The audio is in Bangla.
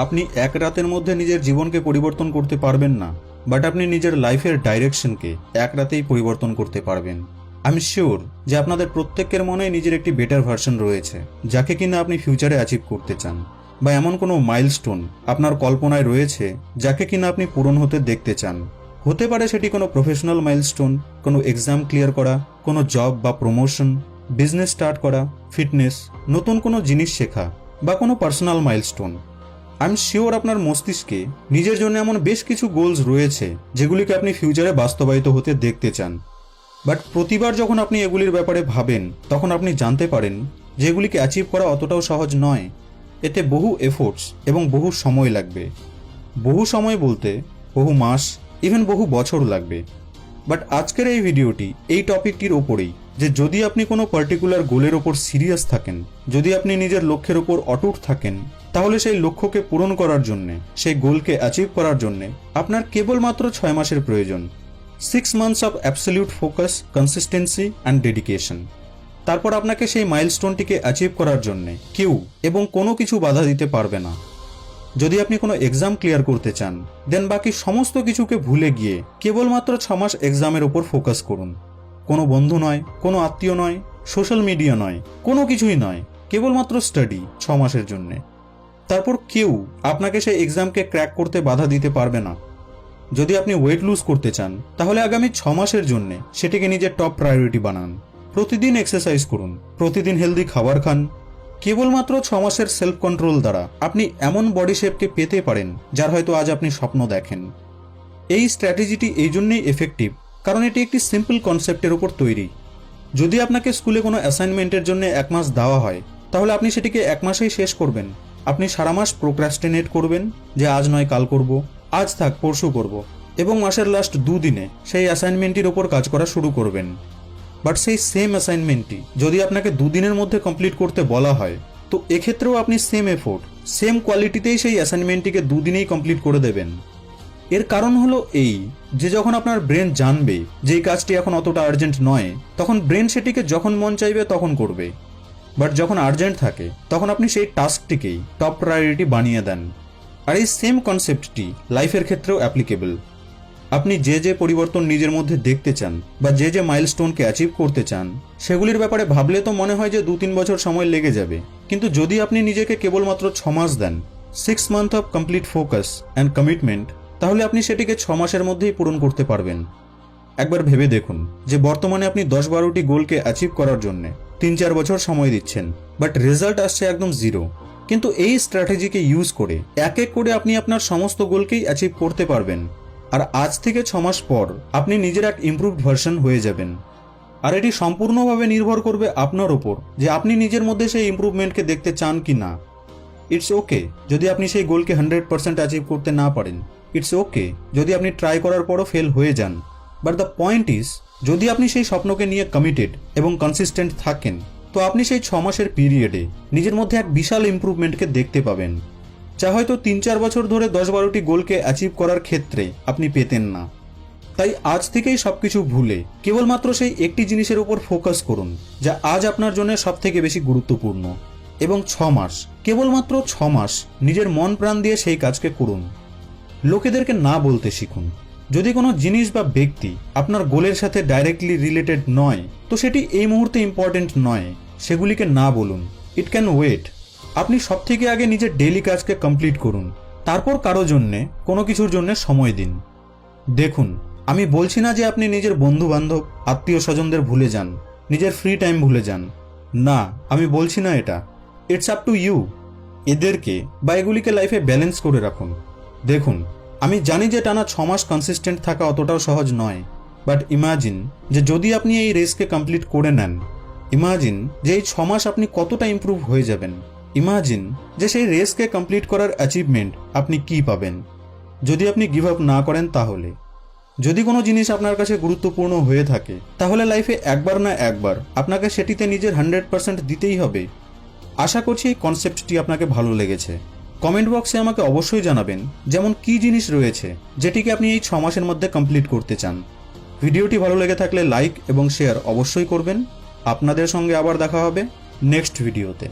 আপনি এক রাতের মধ্যে নিজের জীবনকে পরিবর্তন করতে পারবেন না, বাট আপনি নিজের লাইফের ডাইরেকশনকে এক রাতেই পরিবর্তন করতে পারবেন। আই এম শিওর যে আপনাদের প্রত্যেকের মনে নিজের একটি বেটার ভার্সন রয়েছে, যাকে কিনা আপনি ফিউচারে অ্যাচিভ করতে চান, বা এমন কোনো মাইলস্টোন আপনার কল্পনায় রয়েছে যাকে কিনা আপনি পূরণ হতে দেখতে চান। হতে পারে সেটি কোনো প্রফেশনাল মাইলস্টোন, কোনো এক্সাম ক্লিয়ার করা, কোনো জব বা প্রমোশন, বিজনেস স্টার্ট করা, ফিটনেস, নতুন কোনো জিনিস শেখা, বা কোনো personal milestone. I am sure আপনার মস্তিষ্কে নিজের জন্য এমন বেশ কিছু গোলস রয়েছে যেগুলিকে আপনি ফিউচারে বাস্তবায়িত হতে দেখতে চান। বাট প্রতিবার যখন আপনি এগুলির ব্যাপারে ভাবেন, তখন আপনি জানতে পারেন যে এগুলিকে অ্যাচিভ করা অতটাও সহজ নয়। এতে বহু এফোর্টস এবং বহু সময় লাগবে। বহু সময় বলতে বহু মাস, ইভেন বহু বছর লাগবে। বাট আজকের এই ভিডিওটি এই টপিকটির ওপরেই, যে যদি আপনি কোনো পার্টিকুলার গোলের ওপর সিরিয়াস থাকেন, যদি আপনি নিজের লক্ষ্যের ওপর অটুট থাকেন, তাহলে সেই লক্ষ্যকে পূরণ করার জন্যে, সেই গোলকে অ্যাচিভ করার জন্যে আপনার কেবলমাত্র 6 মাসের প্রয়োজন। 6 months of absolute focus, consistency and dedication. তারপর আপনাকে সেই মাইলস্টোনটিকে অ্যাচিভ করার জন্যে কেউ এবং কোনো কিছু বাধা দিতে পারবে না। যদি আপনি কোনো এক্সাম ক্লিয়ার করতে চান, দেন বাকি সমস্ত কিছুকে ভুলে গিয়ে কেবলমাত্র 6 মাস এক্সামের ওপর ফোকাস করুন। কোনো বন্ধু নয়, কোনো আত্মীয় নয়, সোশ্যাল মিডিয়া নয়, কোনো কিছুই নয়, কেবলমাত্র স্টাডি 6 মাসের জন্যে। তারপর কেউ আপনাকে সেই এক্সামকে ক্র্যাক করতে বাধা দিতে পারবে না। যদি আপনি ওয়েট লুজ করতে চান, তাহলে আগামী 6 মাসের জন্যে সেটিকে নিজের টপ প্রায়োরিটি বানান। প্রতিদিন এক্সারসাইজ করুন, প্রতিদিন হেলদি খাবার খান। কেবলমাত্র 6 মাসের সেলফ কন্ট্রোল দ্বারা আপনি এমন বডি শেপকে পেতে পারেন যার হয়তো আজ আপনি স্বপ্ন দেখেন। এই স্ট্র্যাটেজিটি এই জন্যই এফেক্টিভ কারণ এটি একটি সিম্পল কনসেপ্টের উপর তৈরি। যদি আপনাকে স্কুলে কোনো অ্যাসাইনমেন্টের জন্য 1 মাস দেওয়া হয়, তাহলে আপনি সেটিকে 1 মাসেই শেষ করবেন। আপনি সারা মাস প্রোক্রাস্টিনেট করবেন যে আজ নয় কাল করব, আজ থাক পরশু করব, এবং মাসের লাস্ট 2 দিনে সেই অ্যাসাইনমেন্টটির ওপর কাজ করা শুরু করবেন। বাট সেই সেম অ্যাসাইনমেন্টটি যদি আপনাকে 2 দিনের মধ্যে কমপ্লিট করতে বলা হয়, তো এক্ষেত্রেও আপনি সেম এফোর্ট, সেম কোয়ালিটিতেই সেই অ্যাসাইনমেন্টটিকে 2 দিনেই কমপ্লিট করে দেবেন। এর কারণ হলো এই যে যখন আপনার ব্রেন জানবে যে এই কাজটি এখন অতটা আর্জেন্ট নয়, তখন ব্রেন সেটিকে যখন মন চাইবে তখন করবে। বাট যখন আর্জেন্ট থাকে, তখন আপনি সেই টাস্কটিকেই টপ প্রায়োরিটি বানিয়ে দেন। আর এই সেম কনসেপ্টটি লাইফের ক্ষেত্রেও অ্যাপ্লিকেবল। আপনি যে যে পরিবর্তন নিজের মধ্যে দেখতে চান, বা যে যে মাইলস্টোনকে অ্যাচিভ করতে চান, সেগুলির ব্যাপারে ভাবলে তো মনে হয় যে 2-3 বছর সময় লেগে যাবে। কিন্তু যদি আপনি নিজেকে কেবলমাত্র 6 মাস দেন, 6 month of complete focus and commitment, তাহলে আপনি সেটিকে 6 মাসের মধ্যেই পূরণ করতে পারবেন। একবার ভেবে দেখুন যে বর্তমানে আপনি 10-12টি গোলকে অ্যাচিভ করার জন্য 3-4 বছর সময় দিচ্ছেন, বাট রেজাল্ট আসছে একদম 0। কিন্তু এই স্ট্র্যাটেজিকে ইউজ করে এক এক করে আপনি আপনার সমস্ত গোলকেই অ্যাচিভ করতে পারবেন। আর আজ থেকে 6 মাস পর আপনি নিজের এক ইমপ্রুভড ভার্সন হয়ে যাবেন। আর এটি সম্পূর্ণভাবে নির্ভর করবে আপনার ওপর যে আপনি নিজের মধ্যে সেই ইমপ্রুভমেন্টকে দেখতে চান কি না। ইটস ওকে যদি আপনি সেই গোলকে 100% অ্যাচিভ করতে না পারেন। ইটস ওকে যদি আপনি ট্রাই করার পরও ফেল হয়ে যান। বাট দ্য পয়েন্ট ইজ, যদি আপনি সেই স্বপ্নকে নিয়ে কমিটেড এবং কনসিস্টেন্ট থাকেন, তো আপনি সেই 6 মাসের পিরিয়ডে নিজের মধ্যে এক বিশাল ইমপ্রুভমেন্টকে দেখতে পাবেন, যা হয়তো 3-4 বছর ধরে 10-12টি গোলকে অ্যাচিভ করার ক্ষেত্রে আপনি পেতেন না। তাই আজ থেকেই সবকিছু ভুলে কেবলমাত্র সেই একটি জিনিসের উপর ফোকাস করুন যা আজ আপনার জন্য সবথেকে বেশি গুরুত্বপূর্ণ, এবং 6 মাস, কেবলমাত্র 6 মাস নিজের মন প্রাণ দিয়ে সেই কাজকে করুন। লোকেদেরকে না বলতে শিখুন। যদি কোনো জিনিস বা ব্যক্তি আপনার গোলের সাথে ডাইরেক্টলি রিলেটেড নয়, তো সেটি এই মুহূর্তে ইম্পর্টেন্ট নয়, সেগুলিকে না বলুন। It can wait. আপনি সবথেকে আগে নিজের ডেইলি কাজকে কমপ্লিট করুন, তারপর কারো জন্যে, কোনো কিছুর জন্য সময় দিন। দেখুন, আমি বলছি না যে আপনি নিজের বন্ধু বান্ধব, আত্মীয় স্বজনদের ভুলে যান, নিজের ফ্রি টাইম ভুলে যান। না, আমি বলছি না এটা। It's up to you. এদেরকে বা এগুলিকে লাইফে ব্যালেন্স করে রাখুন। দেখুন, আমি জানি যে টানা 6 মাস কনসিস্টেন্ট থাকা অতটাও সহজ নয়, বাট ইমাজিন যে যদি আপনি এই রেসকে কমপ্লিট করে নেন, ইমাজিন যে এই 6 মাস আপনি কতটা ইমপ্রুভ হয়ে যাবেন। ইমাজিন যে সেই রেসকে কমপ্লিট করার অ্যাচিভমেন্ট আপনি কি পাবেন। যদি আপনি গিভ আপ না করেন, তাহলে যদি কোনো জিনিস আপনার কাছে গুরুত্বপূর্ণ হয়ে থাকে, তাহলে লাইফে একবার না একবার আপনাকে সেটিতে নিজের 100% দিতেই হবে। আশা করছি এই কনসেপ্টটি আপনাকে ভালো লেগেছে। কমেন্ট বক্সে আমাকে অবশ্যই জানাবেন যেমন কি জিনিস রয়েছে যেটিকে আপনি এই 6 মাসের মধ্যে কমপ্লিট করতে চান। ভিডিওটি ভালো লেগে থাকলে লাইক এবং শেয়ার অবশ্যই করবেন। আপনাদের সঙ্গে আবার দেখা হবে নেক্সট ভিডিওতে।